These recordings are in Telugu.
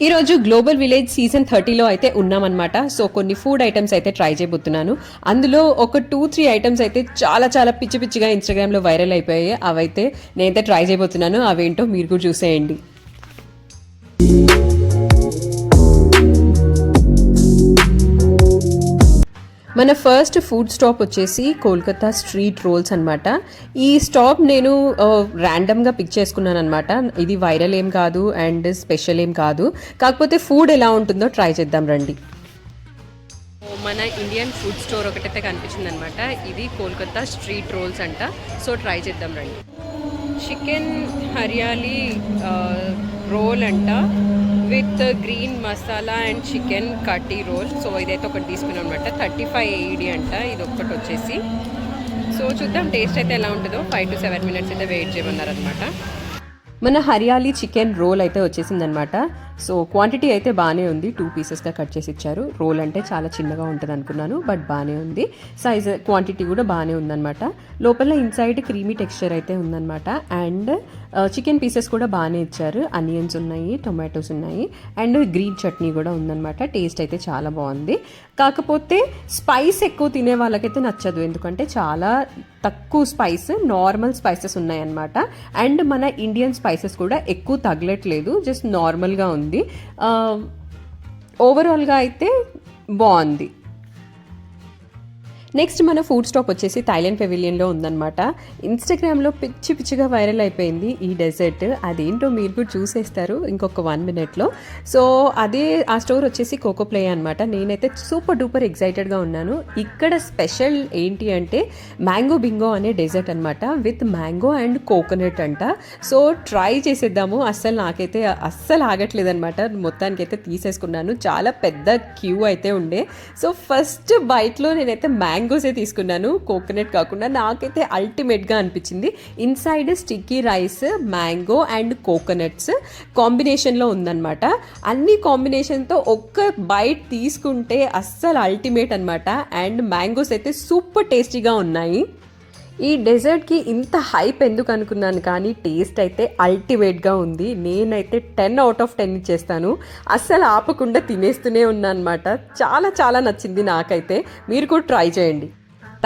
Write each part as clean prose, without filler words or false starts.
ఈరోజు గ్లోబల్ విలేజ్ సీజన్ 30లో అయితే ఉన్నామన్నమాట. సో కొన్ని ఫుడ్ ఐటమ్స్ అయితే ట్రై చేయబోతున్నాను. అందులో ఒక 2-3 ఐటమ్స్ అయితే చాలా చాలా పిచ్చి పిచ్చిగా ఇన్స్టాగ్రామ్లో వైరల్ అయిపోయాయి. అవైతే నేనైతే ట్రై చేయబోతున్నాను. అవేంటో మీరు కూడా చూసేయండి. మన ఫస్ట్ ఫుడ్ స్టాప్ వచ్చేసి కోల్కతా స్ట్రీట్ రోల్స్ అనమాట. ఈ స్టాప్ నేను ర్యాండమ్గా పిక్ చేసుకున్నాను అనమాట. ఇది వైరల్ ఏం కాదు అండ్ స్పెషల్ ఏం కాదు. కాకపోతే ఫుడ్ ఎలా ఉంటుందో ట్రై చేద్దాం రండి. మన ఇండియన్ ఫుడ్ స్టోర్ ఒకటైతే కనిపించింది అనమాట. ఇది కోల్కతా స్ట్రీట్ రోల్స్ అంట. సో ట్రై చేద్దాం రండి. చికెన్ హరియాలీ రోల్ అంట with green masala and chicken curry roll. So ఇదైతే ఒకటి తీసుకున్నాం అనమాట. 35 AED అంట ఇది ఒక్కటి వచ్చేసి. సో చూద్దాం టేస్ట్ అయితే ఎలా ఉంటుందో. 5 to 7 minutes అయితే వెయిట్ చేయమన్నారనమాట. మన హరియాలీ చికెన్ రోల్ అయితే వచ్చేసిందనమాట. సో క్వాంటిటీ అయితే బాగానే ఉంది. 2 పీసెస్గా కట్ చేసి ఇచ్చారు. రోల్ అంటే చాలా చిన్నగా ఉంటుంది అనుకున్నాను, బట్ బాగానే ఉంది. సైజ్ క్వాంటిటీ కూడా బాగానే ఉందన్నమాట. లోపల ఇన్సైడ్ క్రీమీ టెక్స్చర్ అయితే ఉందన్నమాట. అండ్ చికెన్ పీసెస్ కూడా బాగానే ఇచ్చారు. అనియన్స్ ఉన్నాయి, టొమాటోస్ ఉన్నాయి అండ్ గ్రీన్ చట్నీ కూడా ఉందన్నమాట. టేస్ట్ అయితే చాలా బాగుంది. కాకపోతే స్పైస్ ఎక్కువ తినే వాళ్ళకైతే నచ్చదు, ఎందుకంటే చాలా తక్కువ స్పైస్, నార్మల్ స్పైసెస్ ఉన్నాయన్నమాట. అండ్ మన ఇండియన్ స్పైసెస్ కూడా ఎక్కువ తగలట్లేదు, జస్ట్ నార్మల్గా ఉంది. ఓవరాల్గా అయితే బాగుంది. నెక్స్ట్ మన ఫుడ్ స్టాప్ వచ్చేసి థాయిలాండ్ పెవిలియన్లో ఉందన్నమాట. ఇన్స్టాగ్రామ్లో పిచ్చి పిచ్చిగా వైరల్ అయిపోయింది ఈ డెజర్ట్. అదేంటో మీరు కూడా చూసేస్తారు ఇంకొక 1 minute. సో అదే ఆ స్టోర్ వచ్చేసి కోకో ప్లే అనమాట. నేనైతే సూపర్ డూపర్ ఎక్సైటెడ్గా ఉన్నాను. ఇక్కడ స్పెషల్ ఏంటి అంటే మ్యాంగో బింగో అనే డెజర్ట్ అనమాట, విత్ మ్యాంగో అండ్ కోకోనట్ అంట. సో ట్రై చేసేద్దాము. నాకైతే అస్సలు ఆగట్లేదు అనమాట. మొత్తానికైతే తీసేసుకున్నాను. చాలా పెద్ద క్యూ అయితే ఉండే. సో ఫస్ట్ బైట్లో నేనైతే మ్యాంగోసే తీసుకున్నాను, కోకోనట్ కాకుండా. నాకైతే అల్టిమేట్గా అనిపించింది. Inside sticky rice, mango and coconuts కాంబినేషన్లో ఉందన్నమాట. అన్ని కాంబినేషన్తో ఒక్క బైట్ తీసుకుంటే అస్సలు అల్టిమేట్ అనమాట. అండ్ మ్యాంగోస్ అయితే సూపర్ టేస్టీగా ఉన్నాయి. ఈ డెజర్ట్కి ఇంత హైప్ ఎందుకు అనుకున్నాను, కానీ టేస్ట్ అయితే అల్టిమేట్గా ఉంది. నేనైతే 10 out of 10 ఇచ్చేస్తాను. అస్సలు ఆపకుండా తినేస్తూనే ఉన్నాను అనమాట. చాలా చాలా నచ్చింది నాకైతే. మీరు కూడా ట్రై చేయండి.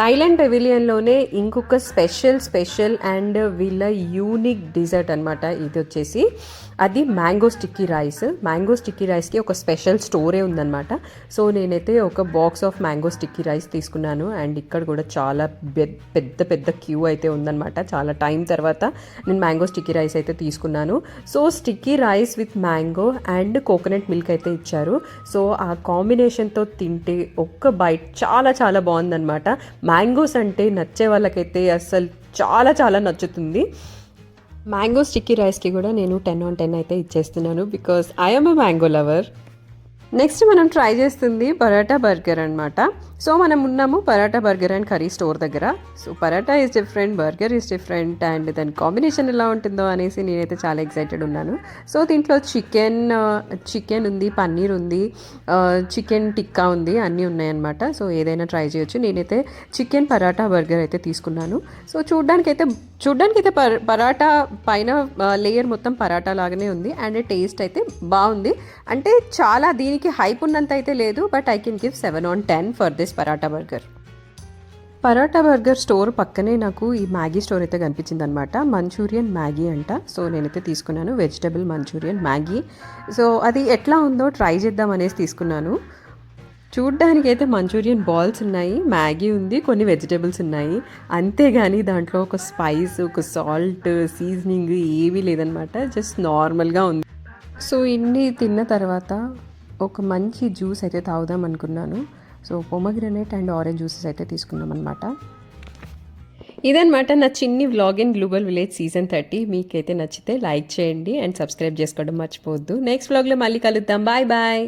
థాయిలాండ్ పెవిలియన్లోనే ఇంకొక స్పెషల్ అండ్ వీళ్ళ యూనిక్ డిజర్ట్ అనమాట ఇది వచ్చేసి. అది mango sticky rice. Mango sticky రైస్కి ఒక స్పెషల్ స్టోరే ఉందన్నమాట. సో నేనైతే ఒక box of mango sticky rice తీసుకున్నాను. అండ్ ఇక్కడ కూడా చాలా పెద్ద క్యూ అయితే ఉందన్నమాట. చాలా టైం తర్వాత నేను మ్యాంగో స్టిక్కీ రైస్ అయితే తీసుకున్నాను. So sticky rice with mango and coconut milk అయితే ఇచ్చారు. సో ఆ కాంబినేషన్తో తింటే ఒక్క బైట్ చాలా చాలా బాగుందన్నమాట. మ్యాంగోస్ అంటే నచ్చే వాళ్ళకైతే అస్సలు చాలా చాలా నచ్చుతుంది. మ్యాంగో స్టిక్కీ రైస్కి కూడా నేను 10 on 10 అయితే ఇచ్చేస్తున్నాను, because I'm a mango lover. Next మనం ట్రై చేస్తుంది పరాటా బర్గర్ అనమాట. సో మనం ఉన్నాము paratha burger and curry store దగ్గర. So paratha is different, burger is different, and దాని కాంబినేషన్ ఎలా ఉంటుందో అనేసి నేనైతే చాలా ఎక్సైటెడ్ ఉన్నాను. సో దీంట్లో చికెన్ ఉంది, పన్నీర్ ఉంది, చికెన్ టిక్కా ఉంది, అన్నీ ఉన్నాయన్నమాట. సో ఏదైనా ట్రై చేయొచ్చు. నేనైతే చికెన్ పరాటా బర్గర్ అయితే తీసుకున్నాను. సో చూడ్డానికైతే పరాటా పైన లేయర్ మొత్తం పరాటా లాగానే ఉంది. అండ్ టేస్ట్ అయితే బాగుంది. అంటే చాలా దీనికి హైప్ ఉన్నంత అయితే లేదు, but I can give 7 on 10 for this paratha burger. Paratha burger store పక్కనే నాకు ఈ మ్యాగీ స్టోర్ అయితే కనిపించింది అనమాట. మంచూరియన్ మ్యాగీ అంట. సో నేనైతే తీసుకున్నాను వెజిటబుల్ మంచూరియన్ మ్యాగీ. సో అది ఎట్లా ఉందో ట్రై చేద్దాం అనేసి తీసుకున్నాను. చూడ్డానికి అయితే మంచూరియన్ బాల్స్ ఉన్నాయి, మ్యాగీ ఉంది, కొన్ని వెజిటేబుల్స్ ఉన్నాయి. అంతేగాని దాంట్లో ఒక స్పైస్, ఒక సాల్ట్, సీజనింగ్ ఏమీ లేదనమాట. జస్ట్ నార్మల్గా ఉంది. సో ఇన్ని తిన్న తర్వాత ఒక మంచి జ్యూస్ అయితే తాగుదాం అనుకున్నాను. So pomegranate and orange juices అయితే తీసుకున్నాం అనమాట. ఇదనమాట నా చిన్ని vlog in global village season 30. మీకైతే నచ్చితే లైక్ చేయండి అండ్ సబ్స్క్రైబ్ చేసుకోవడం మర్చిపోవద్దు. నెక్స్ట్ వ్లాగ్లో మళ్ళీ కలుద్దాం. Bye bye.